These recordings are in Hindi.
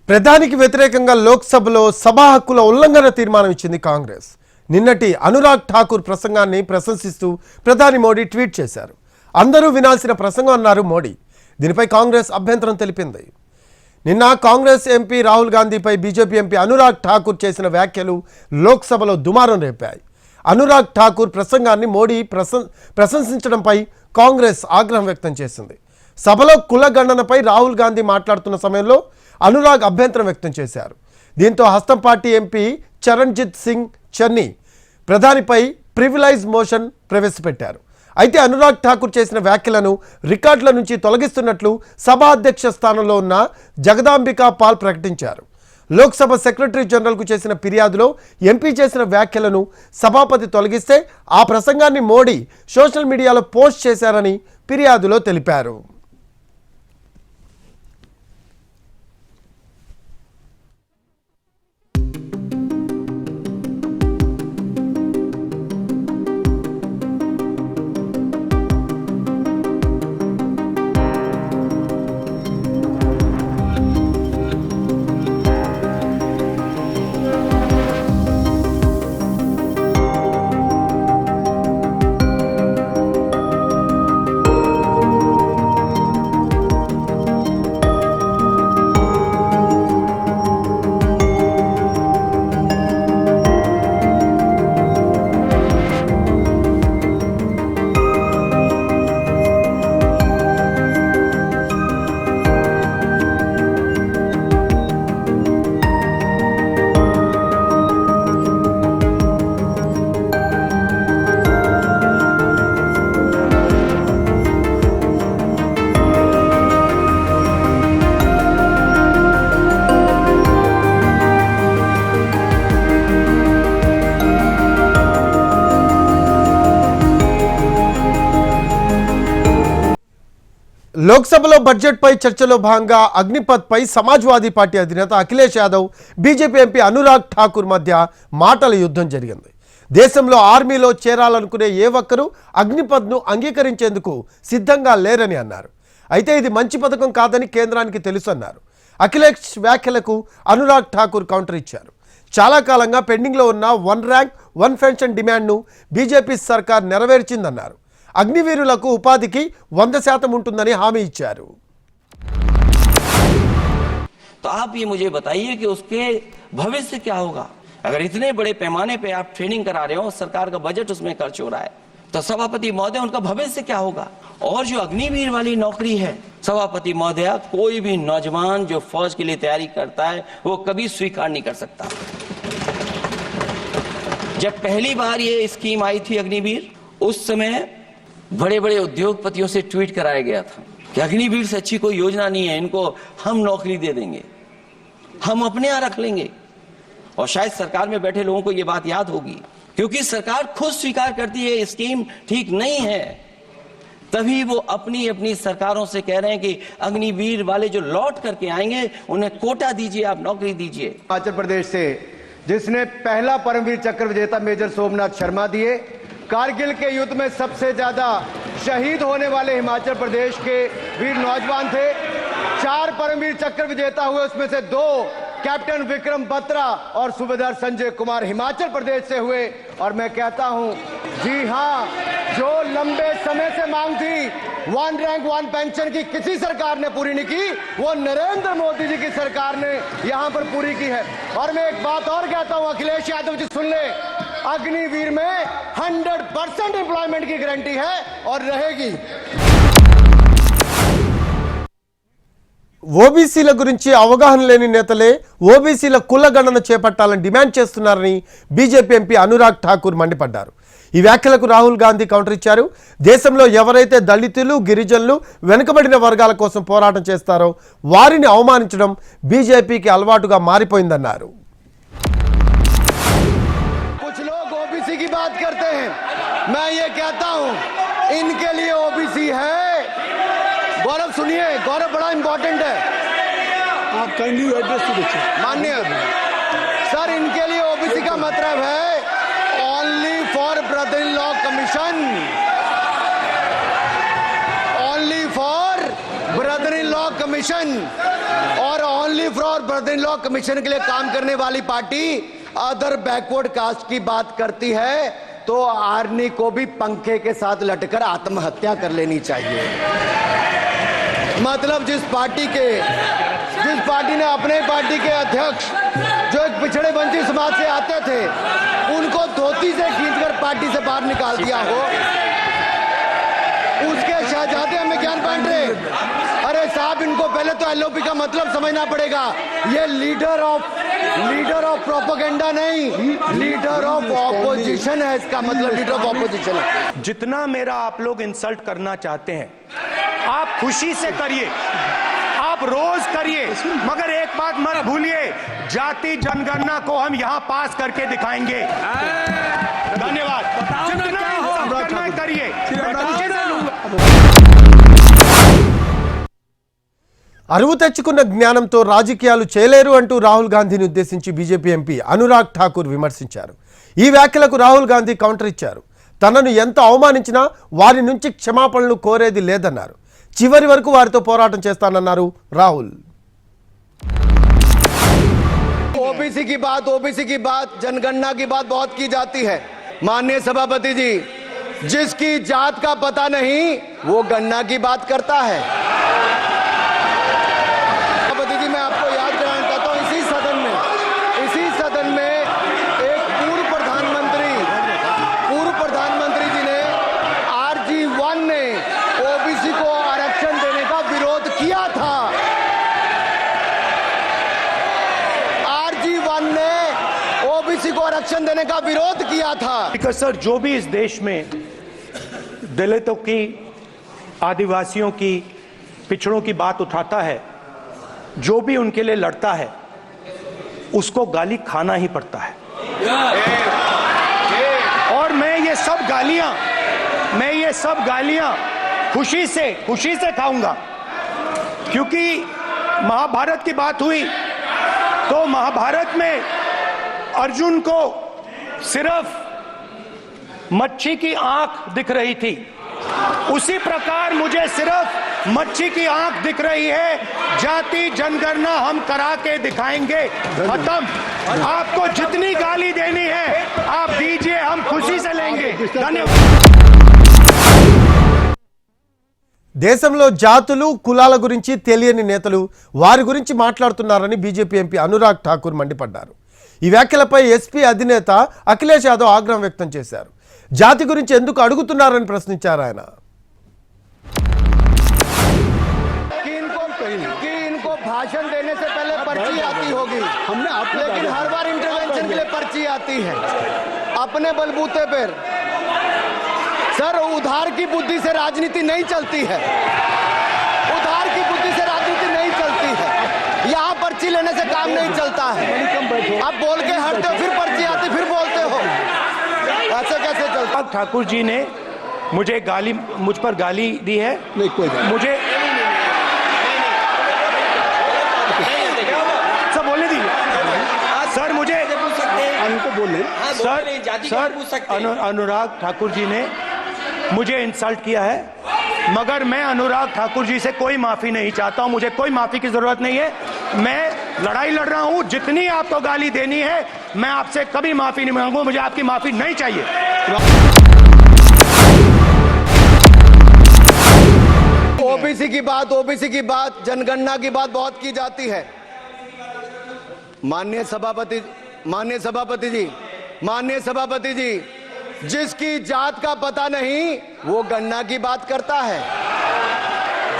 ప్రధానికి వ్యతిరేకంగా లోక్సభలో సభా హక్కుల ఉల్లంఘన తీర్మానం ఇచ్చింది కాంగ్రెస్. నిన్నటి అనురాగ్ ఠాకూర్ ప్రసంగాన్ని ప్రశంసిస్తూ ప్రధాని మోడీ ట్వీట్ చేశారు. అందరూ వినాల్సిన ప్రసంగం అన్నారు మోడీ. దీనిపై కాంగ్రెస్ అభ్యంతరం తెలిపింది. నిన్న కాంగ్రెస్ ఎంపీ రాహుల్ గాంధీపై బీజేపీ ఎంపీ అనురాగ్ ఠాకూర్ చేసిన వ్యాఖ్యలు లోక్సభలో దుమారం రేపాయి. అనురాగ్ ఠాకూర్ ప్రసంగాన్ని మోడీ ప్రశంసించడంపై కాంగ్రెస్ ఆగ్రహం వ్యక్తం చేసింది. సభలో కుల గణనపై రాహుల్ గాంధీ మాట్లాడుతున్న సమయంలో అనురాగ్ అభ్యంతరం వ్యక్తం చేశారు. దీంతో హస్తం పార్టీ ఎంపీ చరణ్జిత్ సింగ్ చన్నీ ప్రధానిపై ప్రివిలైజ్ మోషన్ ప్రవేశపెట్టారు. అయితే అనురాగ్ ఠాకూర్ చేసిన వ్యాఖ్యలను రికార్డుల నుంచి తొలగిస్తున్నట్లు సభాధ్యక్ష స్థానంలో ఉన్న జగదాంబికా పాల్ ప్రకటించారు. లోక్సభ సెక్రటరీ జనరల్కు చేసిన ఫిర్యాదులో ఎంపీ చేసిన వ్యాఖ్యలను సభాపతి తొలగిస్తే ఆ ప్రసంగాన్ని మోడీ సోషల్ మీడియాలో పోస్ట్ చేశారని ఫిర్యాదులో తెలిపారు. లోక్సభలో బడ్జెట్పై చర్చలో భాగంగా అగ్నిపథ్పై సమాజ్వాదీ పార్టీ అధినేత అఖిలేష్ యాదవ్, బీజేపీ ఎంపీ అనురాగ్ ఠాకూర్ మధ్య మాటల యుద్ధం జరిగింది. దేశంలో ఆర్మీలో చేరాలనుకునే ఏ ఒక్కరూ అగ్నిపథ్ను అంగీకరించేందుకు సిద్ధంగా లేరని అన్నారు. అయితే ఇది మంచి పథకం కాదని కేంద్రానికి తెలుసు అన్నారు. అఖిలేష్ వ్యాఖ్యలకు అనురాగ్ ఠాకూర్ కౌంటర్ ఇచ్చారు. చాలా కాలంగా పెండింగ్లో ఉన్న 1 ర్యాంక్ 1 పెన్షన్ డిమాండ్ను బీజేపీ సర్కార్ నెరవేర్చిందన్నారు. అగ్నివీరులకు ఉపాధికి 100% ఉంటుందని హామీ ఇచ్చారు. तो आप ये मुझे बताइए कि उसके भविष्य क्या होगा? अगर इतने बड़े पैमाने पे आप ट्रेनिंग करा रहे हो, सरकार का बजट उसमें खर्च हो रहा है, तो सभापति महोदय उनका भविष्य क्या होगा? और जो अग्निवीर वाली नौकरी है, सभापति महोदय, कोई भी नौजवान जो फौज के लिए तैयारी करता है वो कभी स्वीकार नहीं कर सकता। जब पहली बार ये स्कीम आई थी अग्निवीर, उस समय बड़े बड़े उद्योगपतियों से ट्वीट कराया गया था कि अग्निवीर से अच्छी कोई योजना नहीं है, इनको हम नौकरी दे देंगे, हम अपने यहां रख लेंगे। और शायद सरकार में बैठे लोगों को यह बात याद होगी, क्योंकि सरकार खुद स्वीकार करती है स्कीम ठीक नहीं है, तभी वो अपनी अपनी सरकारों से कह रहे हैं कि अग्निवीर वाले जो लौट करके आएंगे उन्हें कोटा दीजिए, आप नौकरी दीजिए। हिमाचल प्रदेश से जिसने पहला परमवीर चक्र विजेता मेजर सोमनाथ शर्मा दिए, कारगिल के युद्ध में सबसे ज्यादा शहीद होने वाले हिमाचल प्रदेश के वीर नौजवान थे। 4 परमवीर चक्र विजेता हुए, उसमें से 2 कैप्टन विक्रम बत्रा और सूबेदार संजय कुमार हिमाचल प्रदेश से हुए। और मैं कहता हूं, जी हां, जो लंबे समय से मांग थी 1 रैंक 1 पेंशन की किसी सरकार ने पूरी नहीं की, वो नरेंद्र मोदी जी की सरकार ने यहां पर पूरी की है। और मैं एक बात और कहता हूं, अखिलेश यादव जी सुन ले, अग्निवीर में 100% एम्प्लॉयमेंट की गारंटी है और रहेगी। ఓబీసీల గురించి అవగాహన లేని నేతలే ఓబీసీల కుల గణన చేపట్టాలని డిమాండ్ చేస్తున్నారని బీజేపీ ఎంపీ అనురాగ్ ఠాకూర్ మండిపడ్డారు. ఈ వ్యాఖ్యలకు రాహుల్ గాంధీ కౌంటర్ ఇచ్చారు. దేశంలో ఎవరైతే దళితులు, గిరిజనులు, వెనుకబడిన వర్గాల కోసం పోరాటం చేస్తారో వారిని అవమానించడం బీజేపీకి అలవాటుగా మారిపోయిందన్నారు. कुछ लोग ओबीसी की बात करते हैं, मैं ये कहता हूं, इनके लिए ओबीसी है। गौरव सुनिए, गौरव बड़ा इंपॉर्टेंट है, आप काइंडली एड्रेस तो देखिए। माननीय सर, इनके लिए ओबीसी का मतलब है only for brother in law commission, only for brother in law commission और only for brother in law commission के लिए काम करने वाली पार्टी अदर बैकवर्ड कास्ट की बात करती है तो आर्मी को भी पंखे के साथ लटकर आत्महत्या कर लेनी चाहिए। मतलब जिस पार्टी ने अपने पार्टी के अध्यक्ष जो एक पिछड़े वंचित समाज से आते थे उनको धोती से खींचकर पार्टी से बाहर निकाल दिया हो, उसके शहजादे हमें ज्ञान बांट रहे। अरे साहब, इनको पहले तो एलओपी का मतलब समझना पड़ेगा। ये लीडर ऑफ प्रोपेगेंडा नहीं, लीडर ऑफ ऑपोजिशन है। इसका मतलब लीडर ऑफ ऑपोजिशन है। जितना मेरा आप लोग इंसल्ट करना चाहते हैं आप खुशी से करिए, आप रोज करिए, मगर एक बात मत भूलिए, जाति जनगणना को हम यहां पास करके दिखाएंगे। धन्यवाद। जितना इंसल्ट करना है करिए, मैं खुशी से लूंगा। అరువు తెచ్చుకున్న జ్ఞానంతో రాజకీయాలు చేయలేరు అంటూ రాహుల్ గాంధీని ఉద్దేశించి బీజేపీ ఎంపీ అనురాగ్ ఠాకూర్ విమర్శించారు. ఈ వ్యాఖ్యలకు రాహుల్ గాంధీ కౌంటర్ ఇచ్చారు. తనను ఎంత అవమానించినా వారి నుంచి క్షమాపణలు కోరేది లేదన్నారు. చివరి వరకు వారితో పోరాటం చేస్తానన్నారు రాహుల్. ओबीसी की बात जनगणना की बात बहुत की जाती है। माननीय सभापति जी, जिसकी जात का पता नहीं वो गणना की बात करता है। सभापति जी, मैं आपको याद कराना चाहता हूं, इसी सदन में एक पूर्व प्रधानमंत्री जी ने RG1 ने ओबीसी को आरक्षण देने का विरोध किया था। RG1 ने ओबीसी को आरक्षण देने का विरोध किया था। सर, जो भी इस देश में दलितों की, आदिवासियों की, पिछड़ों की बात उठाता है, जो भी उनके लिए लड़ता है, उसको गाली खाना ही पड़ता है। और मैं ये सब गालियां खुशी से खाऊंगा, क्योंकि महाभारत की बात हुई तो महाभारत में अर्जुन को सिर्फ मच्छी की आंख दिख रही थी, उसी प्रकार मुझे सिर्फ मच्छी की आंख दिख रही है। जाति जनगणना हम करा के दिखाएंगे। खत्म। आपको जितनी गाली देनी है आप दीजिए, हम खुशी से लेंगे। धन्यवाद। దేశంలో జాతులు కులాల గురించి తెలియని నేతలు వారి గురించి మాట్లాడుతున్నారని బీజేపీ ఎంపీ అనురాగ్ ఠాకూర్ మండిపడ్డారు. ఈ వ్యాఖ్యలపై ఎస్పీ అధినేత అఖిలేష్ యాదవ్ ఆగ్రహం వ్యక్తం చేశారు. జాతి గురించి ఎందుకు అడుగుతున్నారని ప్రశ్నించారు ఆయన. इनको भाषण देने से पहले पर्ची आती होगी, लेकिन हर बार इंटरवेंशन के लिए पर्ची आती है अपने बलबूते पर। सर, उधार की बुद्धि से राजनीति नहीं चलती है, यहाँ पर्ची लेने से काम नहीं चलता है। आप बोल के हटते हो, फिर पर्ची आती, फिर बोलते हो, ऐसे कैसे चलता? ठाकुर जी ने मुझ पर गाली दी है। नहीं, कोई बात मुझे सब बोलने दीजिए सर। मुझे उनको बोले सर अनुराग ठाकुर जी ने मुझे इंसल्ट किया है, मगर मैं अनुराग ठाकुर जी से कोई माफी नहीं चाहता हूं। मुझे कोई माफी की जरूरत नहीं है। मैं लड़ाई लड़ रहा हूं। जितनी आपको गाली देनी है मैं आपसे कभी माफी नहीं मांगूंगा। मुझे आपकी माफी नहीं चाहिए। ओबीसी की बात जनगणना की बात बहुत की जाती है। माननीय सभापति जी, जिसकी जात का पता नहीं वो गणना की बात करता है।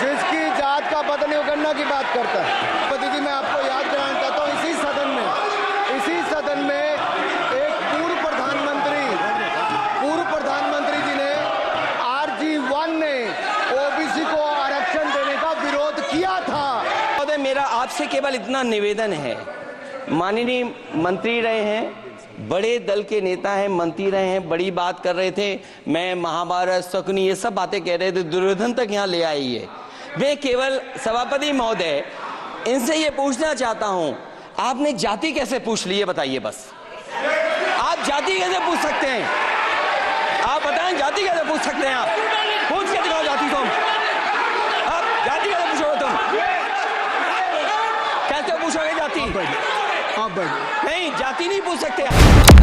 जिसकी जात का पता नहीं वो गणना की बात करता है। सभापति जी, मैं आपको याद कराना चाहता हूं, इसी सदन में एक पूर्व प्रधानमंत्री जी ने RG1 ने ओबीसी को आरक्षण देने का विरोध किया था। मेरा आपसे केवल इतना निवेदन है, माननीय मंत्री रहे हैं, बड़े दल के नेता हैं, मंत्री रहे हैं, बड़ी बात कर रहे थे, मैं महाभारत शकुनी ये सब बातें कह रहे थे, दुर्योधन तक यहाँ ले आई है। मैं केवल सभापति महोदय इनसे ये पूछना चाहता हूं, आपने जाति कैसे पूछ ली है बताइए बस। आप जाति कैसे पूछ सकते हैं? आप बताएं, जाति कैसे पूछ सकते हैं? आप पूछ के दिखाओ जाति को। आप जाति कैसे पूछोगे? तो आप बैठिए। नहीं जाति नहीं पूछ सकते।